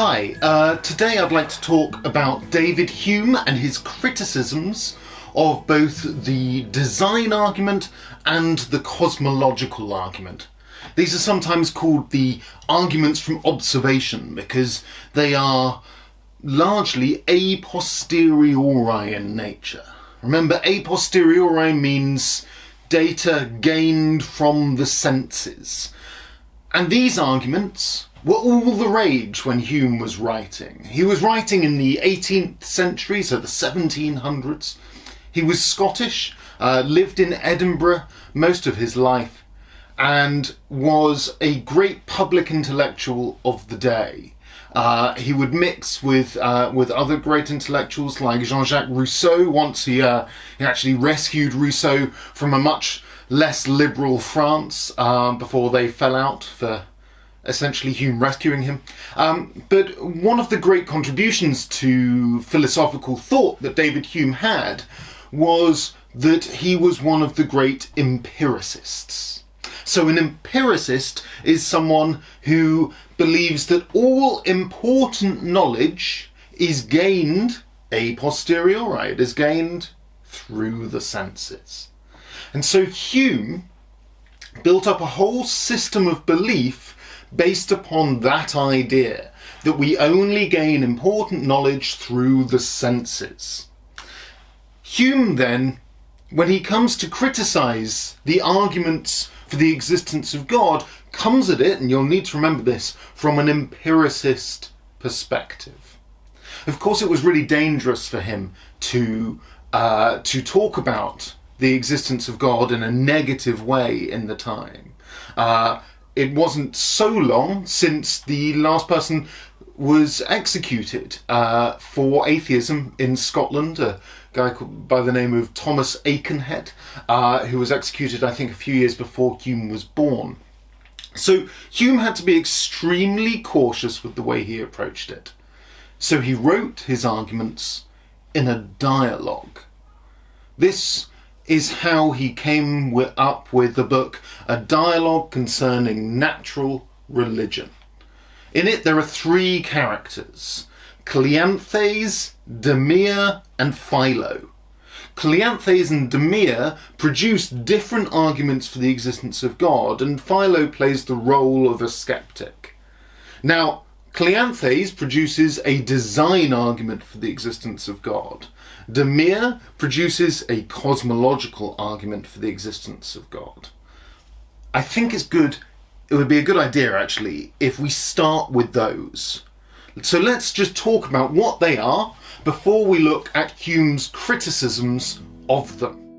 Hi, today I'd like to talk about David Hume and his criticisms of both the design argument and the cosmological argument. These are sometimes called the arguments from observation because they are largely a posteriori in nature. Remember, a posteriori means data gained from the senses. And these arguments were all the rage when Hume was writing. He was writing in the 18th century, so the 1700s. He was Scottish, lived in Edinburgh most of his life, and was a great public intellectual of the day. He would mix with other great intellectuals like Jean-Jacques Rousseau. Once he actually rescued Rousseau from a much less liberal France before they fell out for essentially Hume rescuing him. But one of the great contributions to philosophical thought that David Hume had was that he was one of the great empiricists. So an empiricist is someone who believes that all important knowledge is gained a posteriori. It is gained through the senses. And so Hume built up a whole system of belief based upon that idea, that we only gain important knowledge through the senses. Hume then, when he comes to criticize the arguments for the existence of God, comes at it, and you'll need to remember this, from an empiricist perspective. Of course, it was really dangerous for him to talk about the existence of God in a negative way in the time. It wasn't so long since the last person was executed for atheism in Scotland, a guy by the name of Thomas Aikenhead, who was executed, I think, a few years before Hume was born. So Hume had to be extremely cautious with the way he approached it. So he wrote his arguments in a dialogue. This is how he came up with the book, A Dialogue Concerning Natural Religion. In it there are three characters: Cleanthes, Demea, and Philo. Cleanthes and Demea produce different arguments for the existence of God, and Philo plays the role of a skeptic. Now, Cleanthes produces a design argument for the existence of God. Demea produces a cosmological argument for the existence of God. I think it would be a good idea actually if we start with those. So let's just talk about what they are before we look at Hume's criticisms of them.